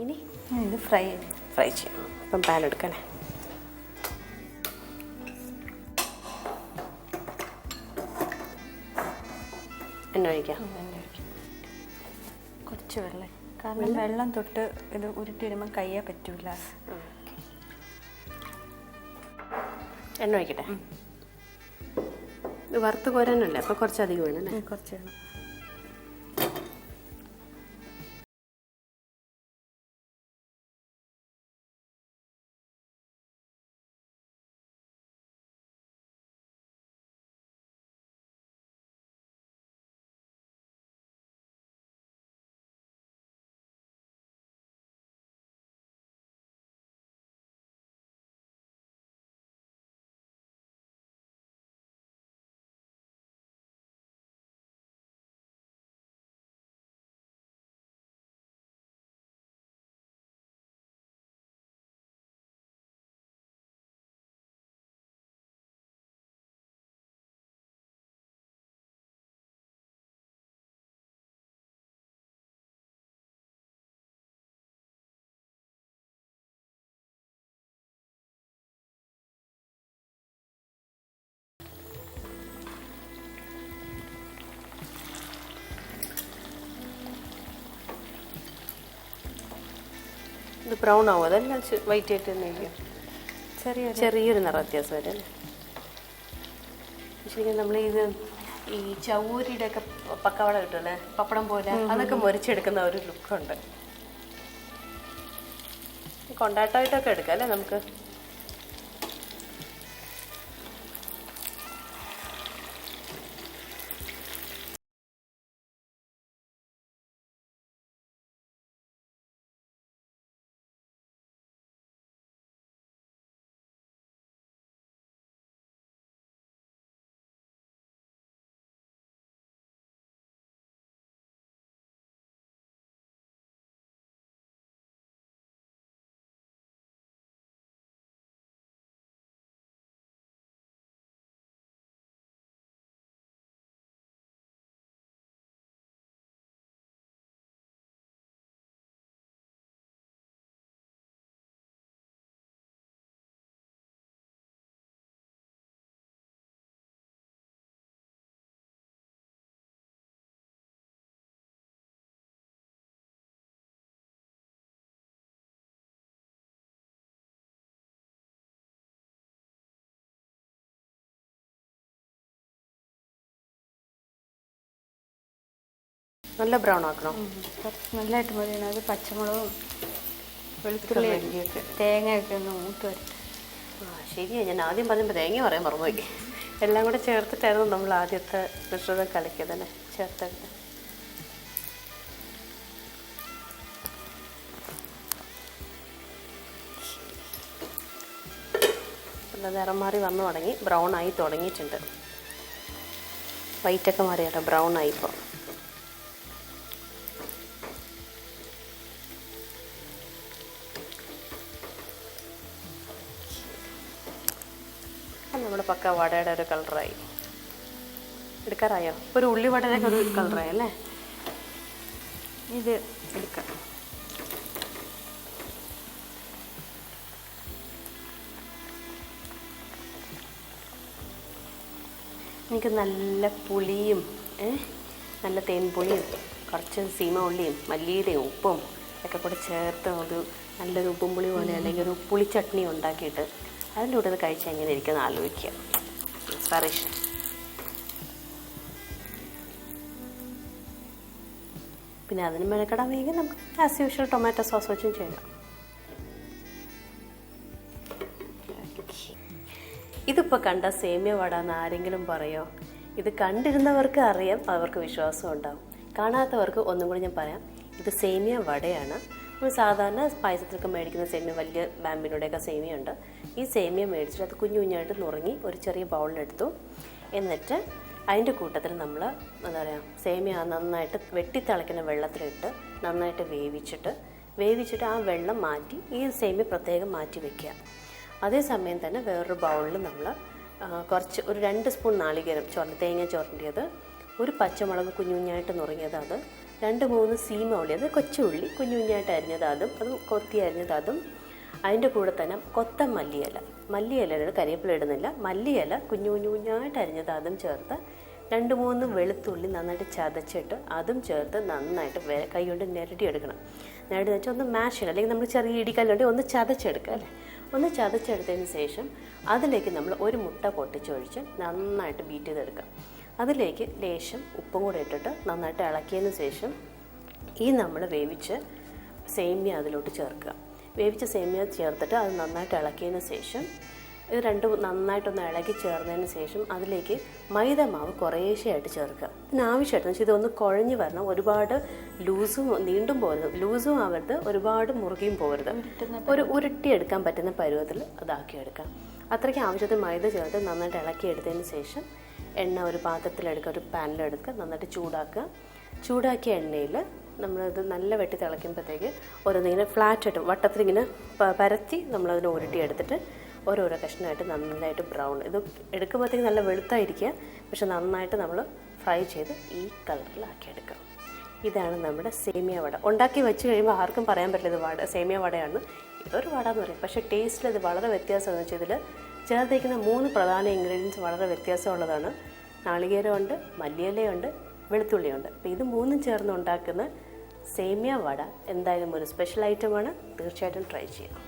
ഇനി ഇത് ഫ്രൈ ചെയ്യാം. അപ്പം പാൻ എടുക്കണേ. എണ്ണ ഒഴിക്കാം. കുറച്ച് വെള്ളം, കാരണം വെള്ളം തൊട്ട് ഇത് ഉരുട്ടിയിടുമ്പോൾ കയ്യെ പറ്റൂല. എണ്ണ ഒഴിക്കട്ടെ. ഇത് വറുത്ത് കോരാനല്ലേ, അപ്പോൾ കുറച്ചധികം വേണം അല്ലേ? കുറച്ച് വേണം. ഇത് ബ്രൗൺ ആവും, അതല്ല വൈറ്റ് ആയിട്ട് തന്നെ ഇരിക്കും. ചെറിയൊരു നിറ വ്യത്യാസം വരും അല്ലേ? ശരിക്കും നമ്മൾ ഈ ചവൂരിയുടെ ഒക്കെ പക്കവട കിട്ടുമല്ലേ, പപ്പടം പോലെ, അതൊക്കെ മുരിച്ചെടുക്കുന്ന ഒരു ലുക്കുണ്ട്. കൊണ്ടാട്ടമായിട്ടൊക്കെ എടുക്കാം അല്ലേ നമുക്ക്. നല്ല ബ്രൗൺ ആക്കണം. നല്ലതായിട്ട് മതി. അത് പച്ചമുളകും വെളുത്തുള്ളി തേങ്ങയൊക്കെ ഒന്ന് മൂത്ത് വരട്ടെ. ശരിയാണ്, ഞാൻ ആദ്യം പറഞ്ഞപ്പോൾ തേങ്ങ പറയാൻ മറന്നുപോയി. എല്ലാം കൂടെ ചേർത്തിട്ടായിരുന്നു നമ്മൾ ആദ്യത്തെ മിശ്രിതം കലക്കിയത് തന്നെ ചേർത്തെടുത്ത്. നിറം മാറി വന്നു തുടങ്ങി, ബ്രൗൺ ആയി തുടങ്ങിയിട്ടുണ്ട്. വൈറ്റൊക്കെ മാറിയാട്ടോ ബ്രൗൺ ആയിപ്പോൾ. നമ്മുടെ പക്ക വടയുടെ ഒരു കളറായി. എടുക്കാറായോ? ഒരു ഉള്ളി വടയുടെ ഒരു കളറായി അല്ലേ? ഇത് എടുക്കാം. എനിക്ക് നല്ല പുളിയും നല്ല തേൻപുളിയും കുറച്ച് സീമ ഉള്ളിയും മല്ലിയുടെയും ഉപ്പും ഒക്കെ കൂടെ ചേർത്ത് ഒരു നല്ലൊരു ഉപ്പും പുളി പോലെ അല്ലെങ്കിൽ ഒരു പുളിച്ചട്നി ഉണ്ടാക്കിയിട്ട് അതിൻ്റെ കൂടെ ഇത് കഴിച്ചാൽ എങ്ങനെ ഇരിക്കുന്ന ആലോചിക്കുക. ഇൻസ്പിറേഷൻ. പിന്നെ അതിന് മെനക്കെടാൻ വേണ്ടി നമുക്ക് ആസ് യൂഷ്വൽ ടൊമാറ്റോ സോസ് വെച്ചും ചെയ്യാം. ഇതിപ്പോൾ കണ്ട സേമിയ വട എന്ന് ആരെങ്കിലും പറയോ? ഇത് കണ്ടിരുന്നവർക്ക് അറിയാം, അവർക്ക് വിശ്വാസം ഉണ്ടാവും. കാണാത്തവർക്ക് ഒന്നും കൂടി ഞാൻ പറയാം, ഇത് സേമിയ വടയാണ്. നമ്മൾ സാധാരണ പായസത്തിലൊക്കെ മേടിക്കുന്ന സേമിയ, വലിയ ബാമ്പിനോടെയൊക്കെ സേമിയ ഉണ്ട്. ഈ സേമിയ മേടിച്ചിട്ട് അത് കുഞ്ഞു കുഞ്ഞായിട്ട് നുറുങ്ങി ഒരു ചെറിയ ബൗളിലെടുത്തു. എന്നിട്ട് അതിൻ്റെ കൂട്ടത്തിൽ നമ്മൾ എന്താ പറയുക, സേമിയ നന്നായിട്ട് വെട്ടിത്തിളയ്ക്കുന്ന വെള്ളത്തിലിട്ട് നന്നായിട്ട് വേവിച്ചിട്ട് ആ വെള്ളം മാറ്റി ഈ സേമിയ പ്രത്യേകം മാറ്റി വയ്ക്കുക. അതേസമയം തന്നെ വേറൊരു ബൗളിൽ നമ്മൾ കുറച്ച് ഒരു 2 സ്പൂൺ നാളികേരം തേങ്ങ ചുരണ്ടിയത്, ഒരു പച്ചമുളക് കുഞ്ഞു കുഞ്ഞായിട്ട് നുറുങ്ങിയത്, അത് 2-3 സീമ ഉള്ളി, അത് കൊച്ചുള്ളി കുഞ്ഞു കുഞ്ഞായിട്ട് അരിഞ്ഞത് അതും കൊത്തി അരിഞ്ഞത് അതും, അതിൻ്റെ കൂടെ തന്നെ കൊത്തം മല്ലിയില കരിവേപ്പില ഇടുന്നില്ല, മല്ലിയില കുഞ്ഞു കുഞ്ഞായിട്ട് അരിഞ്ഞത് അതും ചേർത്ത് 2-3 വെളുത്തുള്ളി നന്നായിട്ട് ചതച്ചിട്ട് അതും ചേർത്ത് നന്നായിട്ട് കൈ കൊണ്ട് ഞെരടിയെടുക്കണം. ഞെരടി വെച്ചാൽ ഒന്ന് മാഷ് ചെയ്യണം, അല്ലെങ്കിൽ നമ്മൾ ചെറിയ ഇടിക്കല്ലുണ്ടെങ്കിൽ ഒന്ന് ചതച്ചെടുക്കുക അല്ലേ. ഒന്ന് ചതച്ചെടുത്തതിന് ശേഷം അതിലേക്ക് നമ്മൾ ഒരു മുട്ട പൊട്ടിച്ചൊഴിച്ച് നന്നായിട്ട് ബീറ്റ് ചെയ്തെടുക്കാം. അതിലേക്ക് ലേശം ഉപ്പും കൂടെ ഇട്ടിട്ട് നന്നായിട്ട് ഇളക്കിയതിന് ശേഷം ഈ നമ്മൾ വേവിച്ച സേമിയ അതിലോട്ട് ചേർക്കുക. വേവിച്ച സേമിയ ചേർത്തിട്ട് അത് നന്നായിട്ട് ഇളക്കിയതിന് ശേഷം ഇത് രണ്ടും നന്നായിട്ടൊന്ന് ഇളക്കി ചേർന്നതിന് ശേഷം അതിലേക്ക് മൈദ മാവ് കുറേശ്ശെയായിട്ട് ചേർക്കുക. ഇതിനാവശ്യമായിട്ട് വെച്ചാൽ ഇതൊന്ന് കുഴഞ്ഞ് വരണം, ഒരുപാട് ലൂസും നീണ്ടും പോകരുത്, ലൂസും ആവരുത്, ഒരുപാട് മുറുകിയും പോകരുത്, ഒരു ഉരുട്ടിയെടുക്കാൻ പറ്റുന്ന പരുവത്തിൽ അതാക്കിയെടുക്കാം. അത്രയ്ക്ക് ആവശ്യത്തിന് മൈദ ചേർത്ത് നന്നായിട്ട് ഇളക്കിയെടുത്തതിന് ശേഷം എണ്ണ ഒരു പാത്രത്തിലെടുക്കുക, ഒരു പാനിലെടുക്കുക, നന്നായിട്ട് ചൂടാക്കുക. ചൂടാക്കിയ എണ്ണയിൽ നമ്മളിത് നല്ല വെട്ടി തിളയ്ക്കുമ്പോഴത്തേക്ക് ഓരോന്നിങ്ങനെ ഫ്ലാറ്റായിട്ട് വട്ടത്തിലിങ്ങനെ പരത്തി നമ്മളതിനെ ഉരുട്ടിയെടുത്തിട്ട് ഓരോരോ കഷ്ണമായിട്ട് നന്നായിട്ട് ബ്രൗൺ, ഇത് എടുക്കുമ്പോഴത്തേക്ക് നല്ല വെളുത്തായിരിക്കുക, പക്ഷെ നന്നായിട്ട് നമ്മൾ ഫ്രൈ ചെയ്ത് ഈ കളറിലാക്കിയെടുക്കുക. ഇതാണ് നമ്മുടെ സേമിയ വട. ഉണ്ടാക്കി വെച്ച് കഴിയുമ്പോൾ ആർക്കും പറയാൻ പറ്റില്ല ഇത് സേമിയ വടയാണ്, ഇതൊരു വട എന്ന് പറയും. പക്ഷേ ടേസ്റ്റിൽ ഇത് വളരെ വ്യത്യാസമെന്ന് വെച്ചാൽ ഇതിൽ ചേർത്തിരിക്കുന്ന 3 പ്രധാന ഇൻഗ്രീഡിയൻസ് വളരെ വ്യത്യാസമുള്ളതാണ്. നാളികേരമുണ്ട്, മല്ലിയിലയുണ്ട്, വെളുത്തുള്ളിയുണ്ട്. അപ്പോൾ ഇത് 3 ചേർന്ന് ഉണ്ടാക്കുന്ന സേമിയ വട എന്തായാലും ഒരു സ്പെഷ്യൽ ഐറ്റമാണ്, തീർച്ചയായിട്ടും ട്രൈ ചെയ്യാം.